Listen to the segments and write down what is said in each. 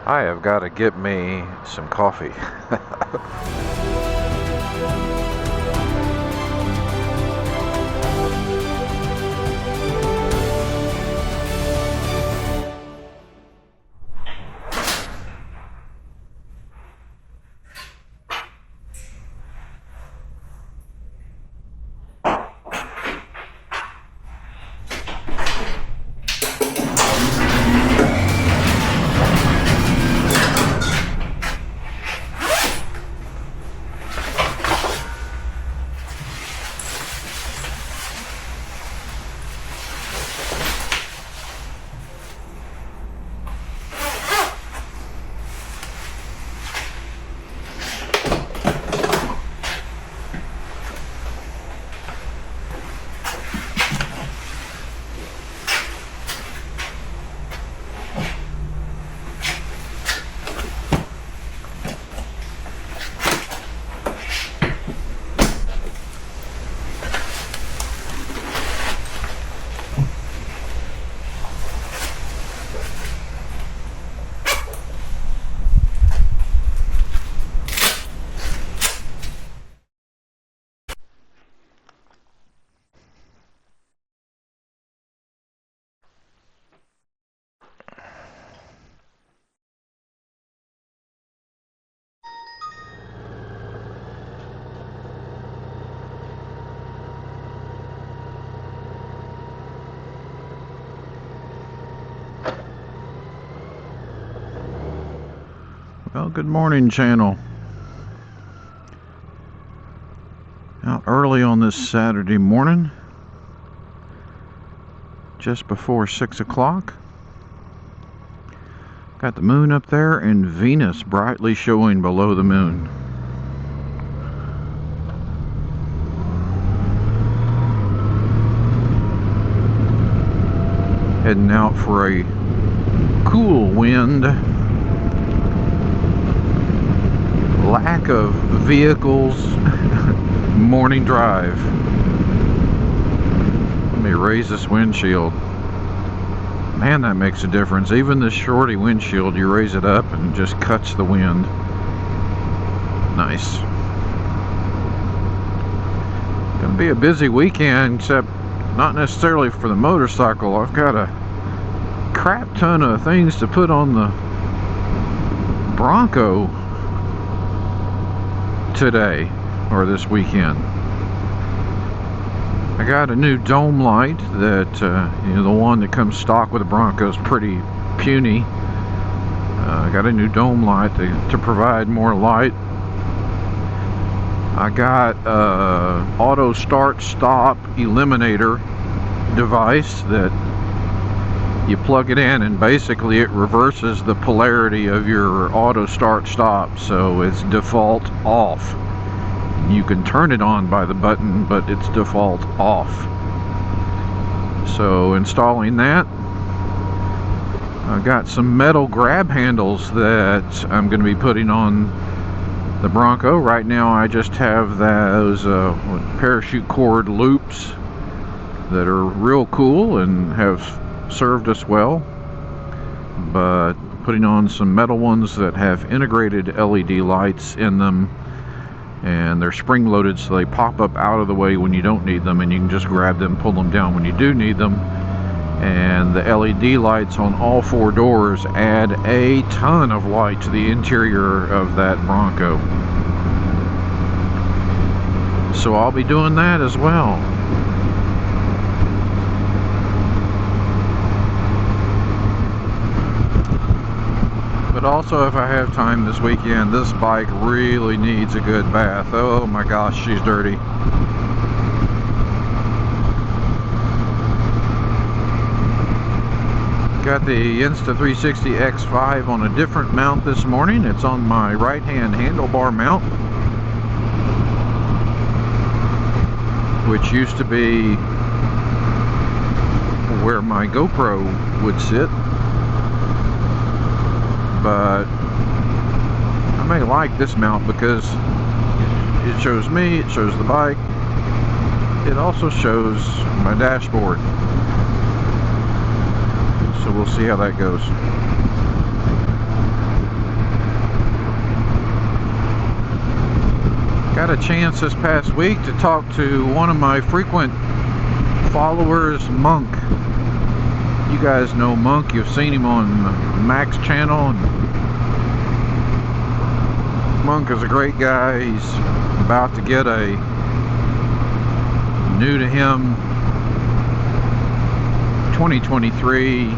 I have got to get me some coffee. Well, good morning, channel. Out early on this Saturday morning, just before 6 o'clock. Got the moon up there and Venus brightly showing below the moon. Heading out for a cool wind. Lack of vehicles morning drive. Let me raise this windshield. Man, that makes a difference. Even this shorty windshield, you raise it up and it just cuts the wind. Nice. Gonna be a busy weekend, except not necessarily for the motorcycle. I've got a crap ton of things to put on the Bronco today, or this weekend. I got a new dome light that, the one that comes stock with the Bronco is pretty puny. I got a new dome light to provide more light. I got auto start stop eliminator device that you plug it in and basically it reverses the polarity of your auto start stop, so it's default off. You can turn it on by the button, but it's default off. So installing that, I've got some metal grab handles that I'm going to be putting on the Bronco. Right now I just have those parachute cord loops that are real cool and have served us well, but putting on some metal ones that have integrated LED lights in them, and they're spring loaded so they pop up out of the way when you don't need them, and you can just grab them, pull them down when you do need them. And the LED lights on all four doors add a ton of light to the interior of that Bronco, so I'll be doing that as well. But also, if I have time this weekend, this bike really needs a good bath. Oh my gosh, she's dirty. Got the Insta360 X5 on a different mount this morning. It's on my right-hand handlebar mount, which used to be where my GoPro would sit. But I may like this mount because it shows me, it shows the bike, it also shows my dashboard. So we'll see how that goes. Got a chance this past week to talk to one of my frequent followers, Monk. You guys know Monk. You've seen him on Mac's channel. Monk is a great guy. He's about to get a new to him 2023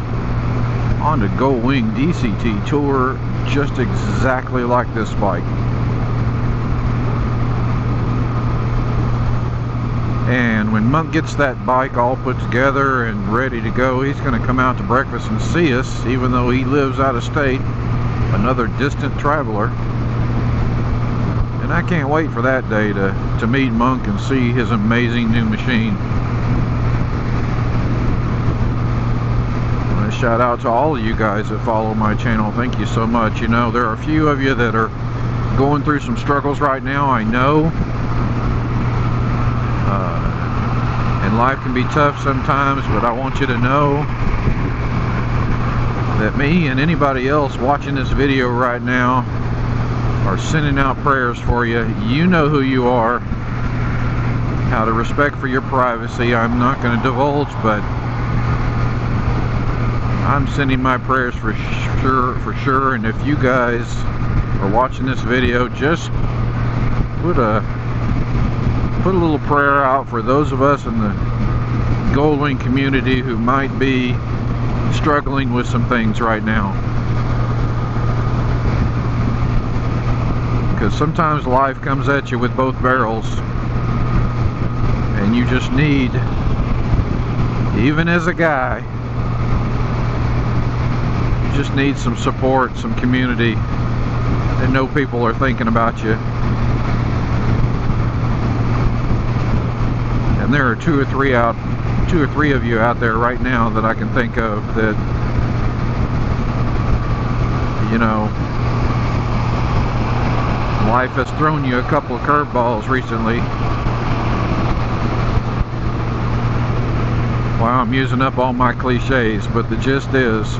Honda Goldwing DCT Tour, just exactly like this bike. And when Monk gets that bike all put together and ready to go, he's going to come out to breakfast and see us, even though he lives out of state, another distant traveler. And I can't wait for that day to meet Monk and see his amazing new machine. I want to shout out to all of you guys that follow my channel. Thank you so much. You know, there are a few of you that are going through some struggles right now, I know. And life can be tough sometimes, but I want you to know that me and anybody else watching this video right now are sending out prayers for you. You know who you are. Out of respect for your privacy, I'm not going to divulge, but I'm sending my prayers for sure. And if you guys are watching this video, just put a little prayer out for those of us in the Goldwing community who might be struggling with some things right now. Because sometimes life comes at you with both barrels, and you just need, even as a guy, you just need some support, some community, and know people are thinking about you. And there are two or three of you out there right now that I can think of that, you know, life has thrown you a couple of curveballs recently. Wow, I'm using up all my cliches, but the gist is,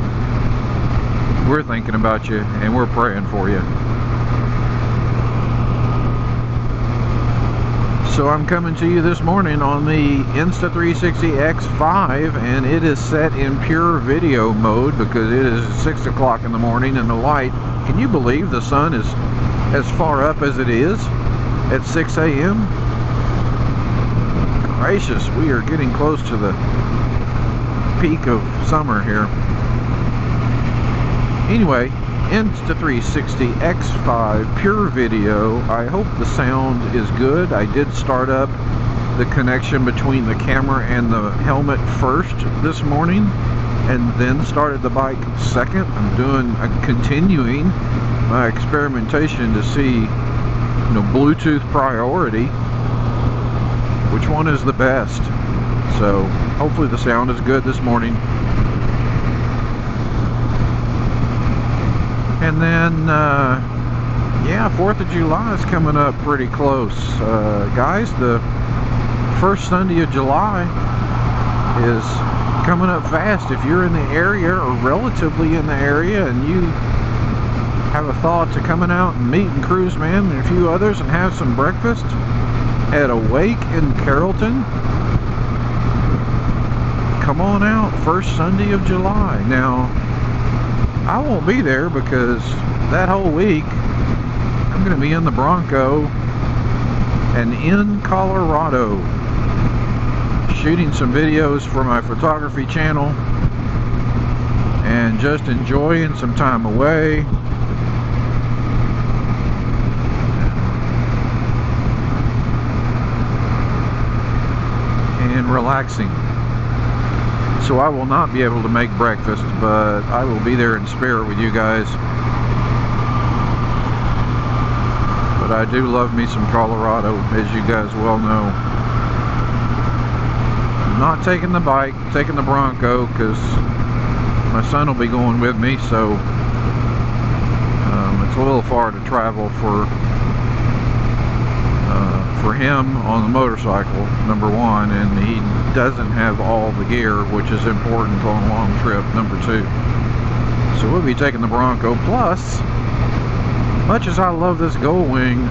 we're thinking about you and we're praying for you. So I'm coming to you this morning on the Insta360 X5, and it is set in pure video mode because it is 6 o'clock in the morning and the light, can you believe the sun is as far up as it is at 6 a.m.? Gracious, we are getting close to the peak of summer here. Anyway, Insta360 X5 pure video. I hope the sound is good. I did start up the connection between the camera and the helmet first this morning, and then started the bike second. I'm continuing my experimentation to see, you know, Bluetooth priority, which one is the best. So hopefully the sound is good this morning. And then, yeah, 4th of July is coming up pretty close. Guys, the first Sunday of July is coming up fast. If you're in the area or relatively in the area and you have a thought to coming out and meeting Cruiseman and a few others and have some breakfast at a wake in Carrollton, come on out, first Sunday of July. Now, I won't be there because that whole week I'm going to be in the Bronco and in Colorado shooting some videos for my photography channel and just enjoying some time away. And relaxing. So I will not be able to make breakfast, but I will be there in spirit with you guys. But I do love me some Colorado, as you guys well know. I'm not taking the bike, taking the Bronco, because my son will be going with me, so it's a little far to travel for him on the motorcycle, number one, and he doesn't have all the gear, which is important on a long trip, number two. So we'll be taking the Bronco. Plus, much as I love this Goldwing,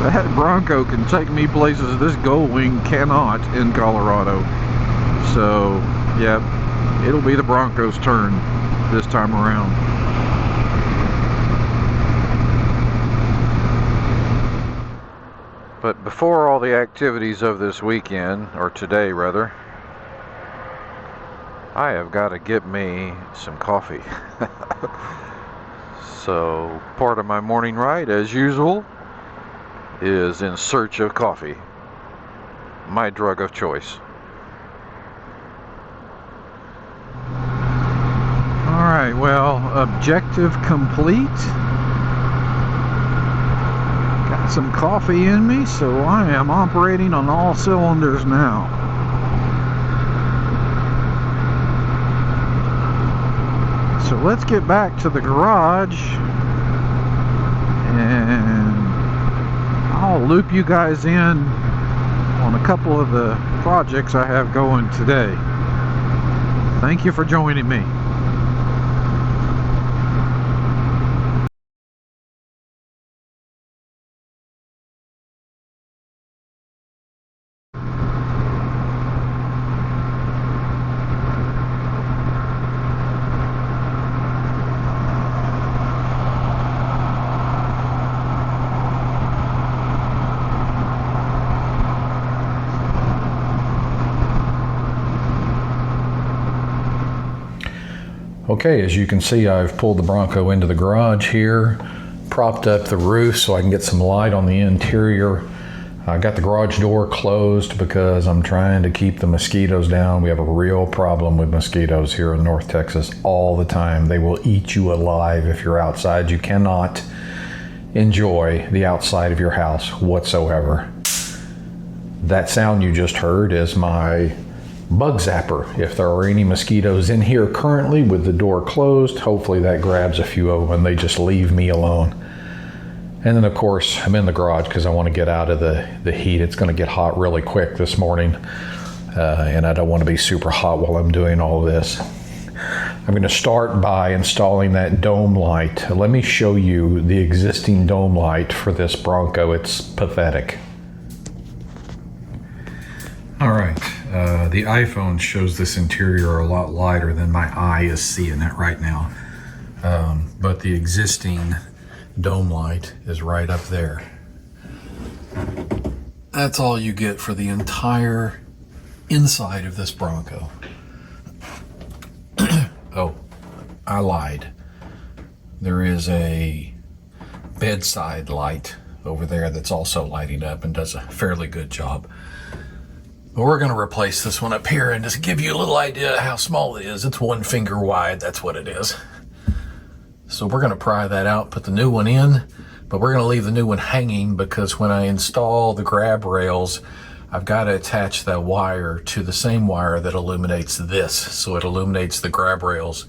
That Bronco can take me places this Goldwing cannot in Colorado. So, yeah, it'll be the Bronco's turn this time around. But before all the activities of this weekend, or today rather, I have got to get me some coffee. So part of my morning ride, as usual, is in search of coffee. My drug of choice. Alright, well, objective complete. Got some coffee in me, so I am operating on all cylinders now. So let's get back to the garage and I'll loop you guys in on a couple of the projects I have going today. Thank you for joining me. Okay, as you can see, I've pulled the Bronco into the garage here, propped up the roof so I can get some light on the interior. I got the garage door closed because I'm trying to keep the mosquitoes down. We have a real problem with mosquitoes here in North Texas all the time. They will eat you alive if you're outside. You cannot enjoy the outside of your house whatsoever. That sound you just heard is my bug zapper. If there are any mosquitoes in here currently with the door closed, hopefully that grabs a few of them and they just leave me alone. And then of course I'm in the garage because I want to get out of the heat. It's going to get hot really quick this morning and I don't want to be super hot while I'm doing all this. I'm going to start by installing that dome light. Let me show you the existing dome light for this Bronco. It's pathetic. All right, the iPhone shows this interior a lot lighter than my eye is seeing it right now. But the existing dome light is right up there. That's all you get for the entire inside of this Bronco. Oh, I lied. There is a bedside light over there that's also lighting up and does a fairly good job. But we're going to replace this one up here and just give you a little idea how small it is. It's 1 finger wide, that's what it is. So we're going to pry that out, put the new one in, but we're going to leave the new one hanging because when I install the grab rails, I've got to attach that wire to the same wire that illuminates this, so it illuminates the grab rails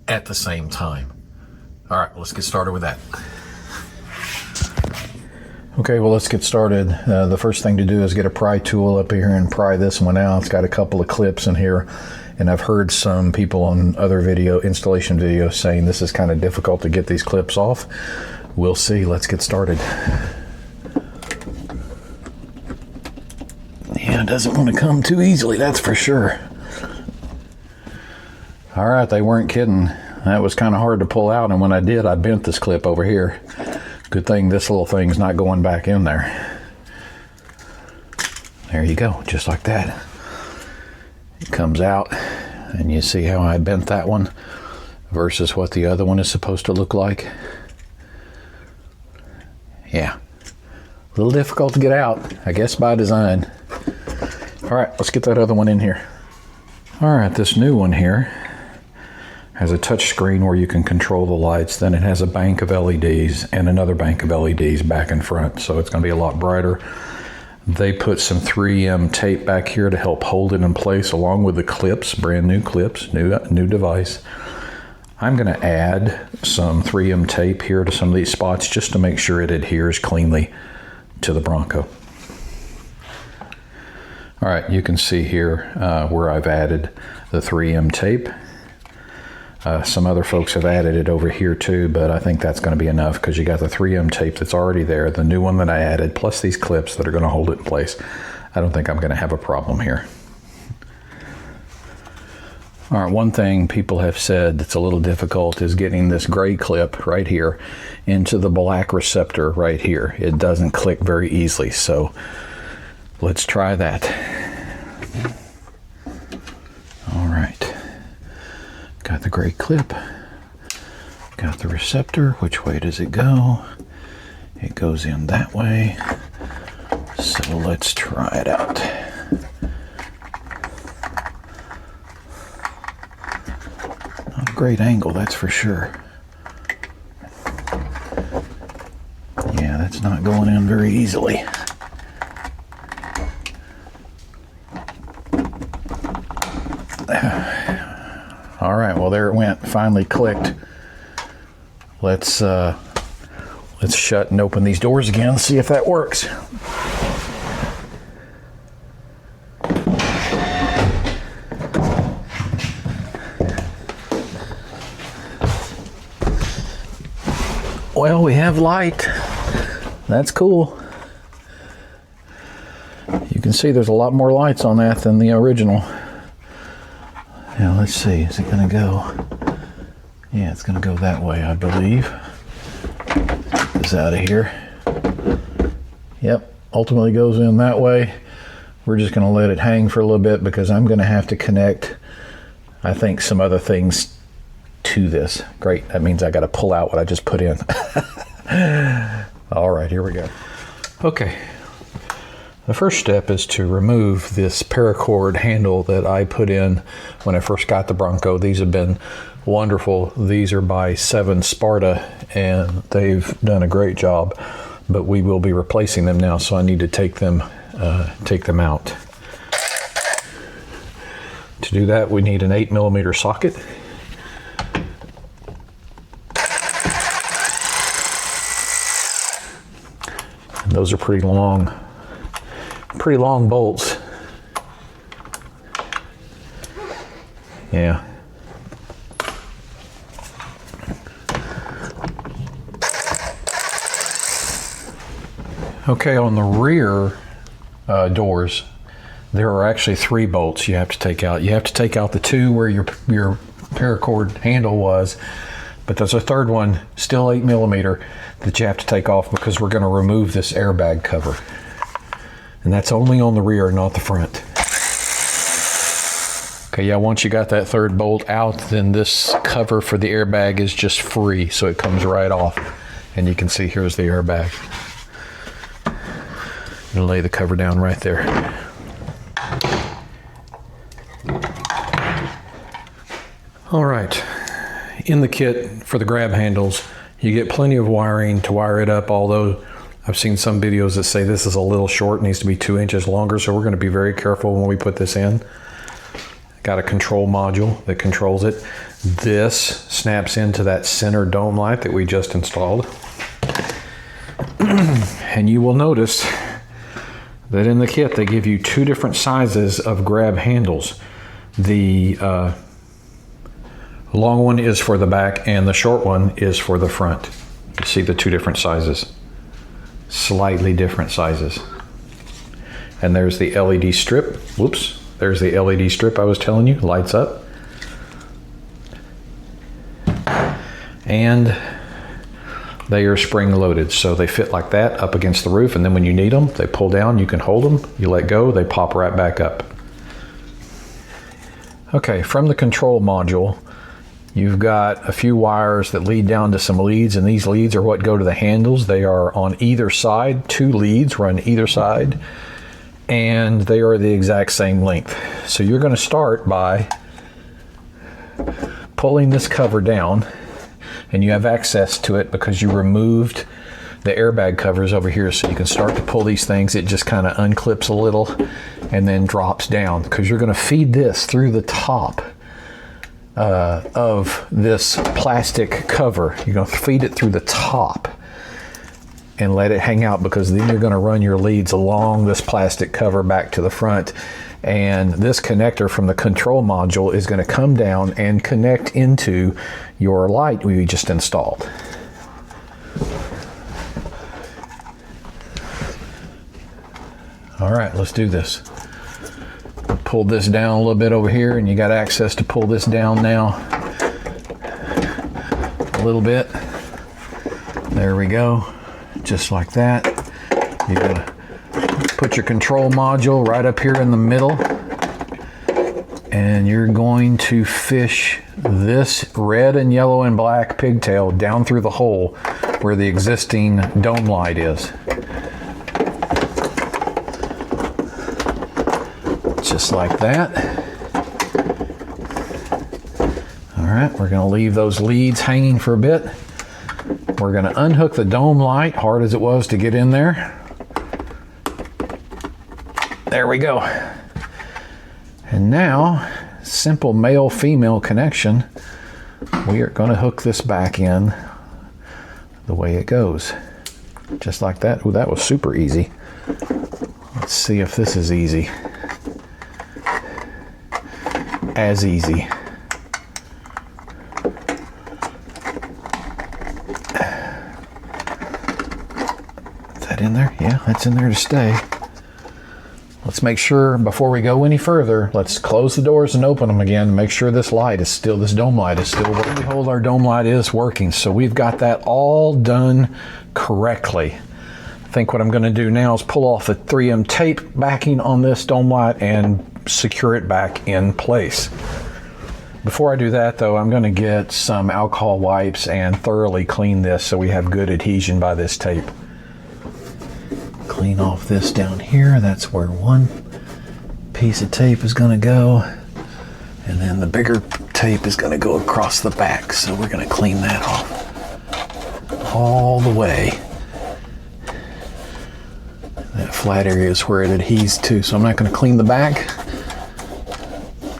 at the same time. All right, let's get started with that. Okay, well, let's get started. The first thing to do is get a pry tool up here and pry this one out. It's got a couple of clips in here, and I've heard some people on other installation videos saying this is kind of difficult to get these clips off. We'll see. Let's get started. Yeah, it doesn't want to come too easily, that's for sure. All right, they weren't kidding. That was kind of hard to pull out, and when I did, I bent this clip over here. Good thing this little thing's not going back in there. There you go, just like that. It comes out, and you see how I bent that one versus what the other one is supposed to look like. Yeah, a little difficult to get out, I guess by design. All right, let's get that other one in here. All right, this new one here has a touch screen where you can control the lights. Then it has a bank of LEDs and another bank of LEDs back and front, so it's going to be a lot brighter. They put some 3M tape back here to help hold it in place along with the clips, brand new clips, new device. I'm going to add some 3M tape here to some of these spots just to make sure it adheres cleanly to the Bronco. All right, you can see here where I've added the 3M tape. Some other folks have added it over here too, but I think that's going to be enough because you got the 3M tape that's already there, the new one that I added, plus these clips that are going to hold it in place. I don't think I'm going to have a problem here. All right, one thing people have said that's a little difficult is getting this gray clip right here into the black receptor right here. It doesn't click very easily, so let's try that. All right, got the gray clip, got the receptor. Which way does it go? It goes in that way, so let's try it out. Not a great angle, that's for sure. Yeah, that's not going in very easily. All right, well there it went, finally clicked. Let's shut and open these doors again, see if that works. Well, we have light. That's cool. You can see there's a lot more lights on that than the original. Now let's see, is it gonna go? Yeah, it's gonna go that way, I believe. Get this out of here. Yep, ultimately goes in that way. We're just gonna let it hang for a little bit because I'm gonna have to connect, I think, some other things to this. Great, that means I gotta pull out what I just put in. All right, here we go. Okay, the first step is to remove this paracord handle that I put in when I first got the Bronco. These have been wonderful. These are by 7 Sparta and they've done a great job, but we will be replacing them now, so I need to take them out. To do that, we need an 8mm socket. And those are pretty long bolts. Yeah. Okay, on the rear doors, there are actually 3 bolts you have to take out. You have to take out the 2 where your paracord handle was, but there's a third one, still 8mm, that you have to take off because we're going to remove this airbag cover. And that's only on the rear, not the front. Okay, yeah, once you got that 3rd bolt out, then this cover for the airbag is just free, so it comes right off. And you can see here's the airbag. I'm gonna lay the cover down right there. All right, in the kit for the grab handles, you get plenty of wiring to wire it up, although I've seen some videos that say this is a little short, needs to be 2 inches longer, so we're going to be very careful when we put this in. Got a control module that controls it. This snaps into that center dome light that we just installed. And you will notice that in the kit they give you 2 different sizes of grab handles. The long one is for the back and the short one is for the front. You see the 2 different sizes. Slightly different sizes. And there's the LED strip. Whoops, there's the LED strip I was telling you, lights up. And they are spring loaded, so they fit like that up against the roof, and then when you need them, they pull down, you can hold them, you let go, they pop right back up. Okay, from the control module, you've got a few wires that lead down to some leads, and these leads are what go to the handles. They are on either side. 2 leads run either side, and they are the exact same length. So you're going to start by pulling this cover down, and you have access to it because you removed the airbag covers over here, so you can start to pull these things. It just kind of unclips a little and then drops down because you're going to feed this through the top of this plastic cover. You're going to feed it through the top, and let it hang out, because then you're going to run your leads along this plastic cover back to the front. And this connector from the control module is going to come down and connect into your light we just installed. All right, let's do this. Pull this down a little bit over here, and you got access to pull this down now a little bit. There we go, just like that. You're gonna put your control module right up here in the middle, and you're going to fish this red and yellow and black pigtail down through the hole where the existing dome light is. Just like that. All right, we're going to leave those leads hanging for a bit. We're going to unhook the dome light, hard as it was to get in there. There we go. And now, simple male-female connection. We are going to hook this back in the way it goes. Just like that. Ooh, that was super easy. Let's see if this is easy. As easy. Is that in there? Yeah, that's in there to stay. Let's make sure before we go any further, let's close the doors and open them again. Make sure this light is still, this dome light is still working. Behold, our dome light is working. So we've got that all done correctly. I think what I'm going to do now is pull off the 3M tape backing on this dome light and secure it back in place. Before I do that though, I'm going to get some alcohol wipes and thoroughly clean this so we have good adhesion by this tape. Clean off this down here. That's where one piece of tape is going to go, and then the bigger tape is going to go across the back, so we're going to clean that off all the way. That flat area is where it adheres to, so I'm not going to clean the back.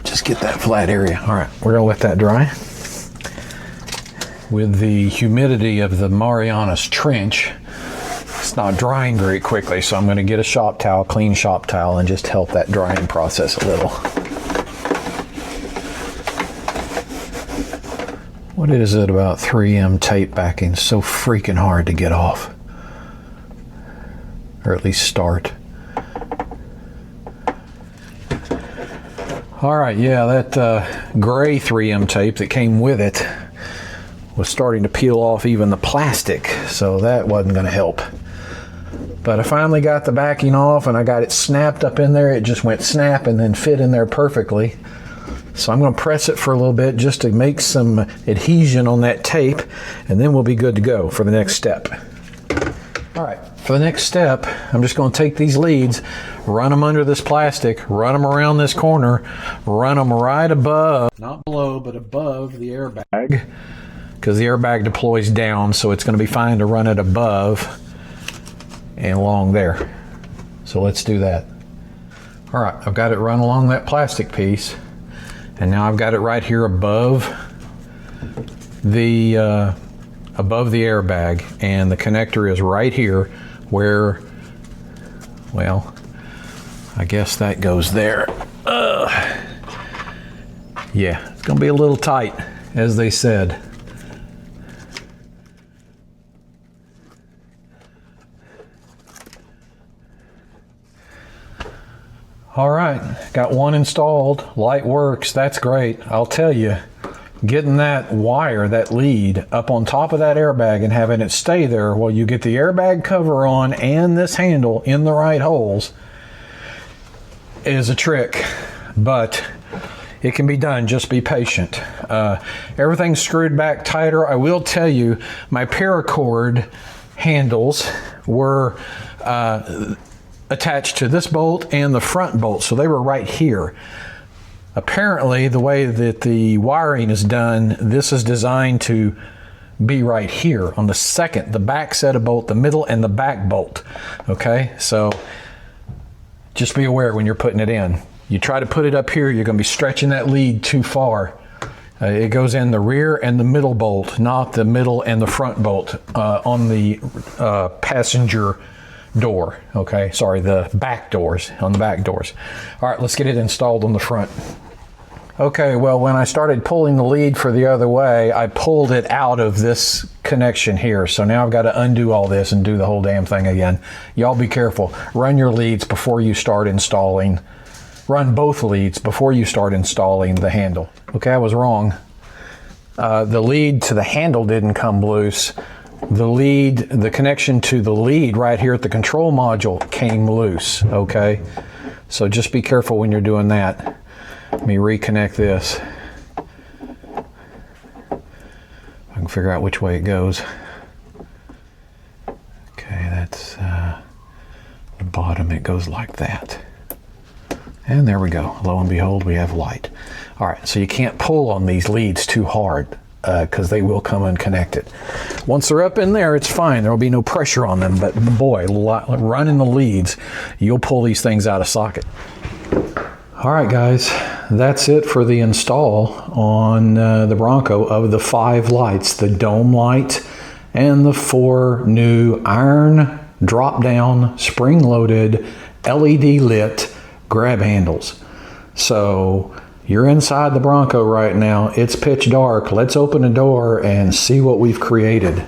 Just get that flat area. All right, we're going to let that dry. With the humidity of the Marianas Trench, it's not drying very quickly, so I'm going to get a shop towel, clean shop towel, and just help that drying process a little. What is it about 3M tape backing? So freaking hard to get off. Or at least start. Alright, yeah, that gray 3M tape that came with it was starting to peel off even the plastic, so that wasn't going to help. But I finally got the backing off and I got it snapped up in there. It just went snap and then fit in there perfectly. So I'm going to press it for a little bit just to make some adhesion on that tape, and then we'll be good to go for the next step. All right, for the next step, I'm just going to take these leads, run them under this plastic, run them around this corner, run them right above, not below, but above the airbag, because the airbag deploys down, so it's going to be fine to run it above and along there. So let's do that. All right, I've got it run along that plastic piece, and now I've got it right here above the airbag, and the connector is right here where, well, I guess that goes there. Yeah, it's gonna be a little tight, as they said. All right, got one installed, light works, that's great. I'll tell you, getting that wire, that lead, up on top of that airbag and having it stay there while you get the airbag cover on and this handle in the right holes is a trick, but it can be done. Just be patient. Everything's screwed back tighter. I will tell you, my paracord handles were attached to this bolt and the front bolt, so they were right here. Apparently, the way that the wiring is done, this is designed to be right here on the back set of bolt, the middle and the back bolt. Okay, so just be aware when you're putting it in. You try to put it up here, you're going to be stretching that lead too far. It goes in the rear and the middle bolt, not the middle and the front bolt on the passenger door. Okay, sorry, the back doors, on the back doors. All right, let's get it installed on the front. Okay, well, when I started pulling the lead for the other way, I pulled it out of this connection here. So now I've got to undo all this and do the whole damn thing again. Y'all be careful. Run your leads before you start installing. Run both leads before you start installing the handle. Okay, I was wrong. The lead to the handle didn't come loose. The connection to the lead right here at the control module came loose, okay? So just be careful when you're doing that. Let me reconnect this. I can figure out which way it goes. Okay, that's the bottom. It goes like that. And there we go. Lo and behold, we have light. All right, so you can't pull on these leads too hard because they will come unconnected. Once they're up in there, it's fine. There will be no pressure on them. But boy, running the leads, you'll pull these things out of socket. All right, guys, that's it for the install on the Bronco of the 5 lights, the dome light and the 4 new iron drop-down spring-loaded LED lit grab handles. So you're inside the Bronco right now. It's pitch dark. Let's open the door and see what we've created.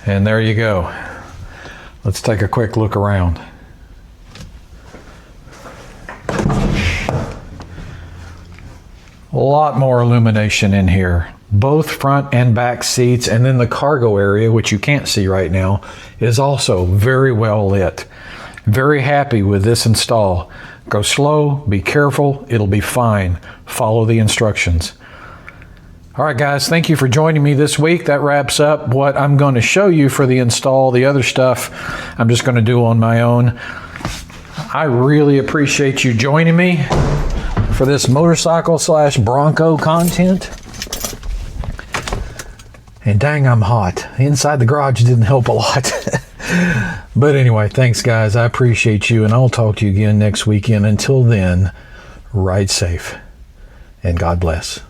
And there you go. Let's take a quick look around. A lot more illumination in here. Both front and back seats, and then the cargo area, which you can't see right now, is also very well lit. Very happy with this install. Go slow, be careful, it'll be fine. Follow the instructions. All right, guys, thank you for joining me this week. That wraps up what I'm going to show you for the install. The other stuff I'm just going to do on my own. I really appreciate you joining me for this motorcycle / Bronco content. And dang, I'm hot. Inside the garage didn't help a lot. But anyway, thanks, guys. I appreciate you, and I'll talk to you again next weekend. Until then, ride safe, and God bless.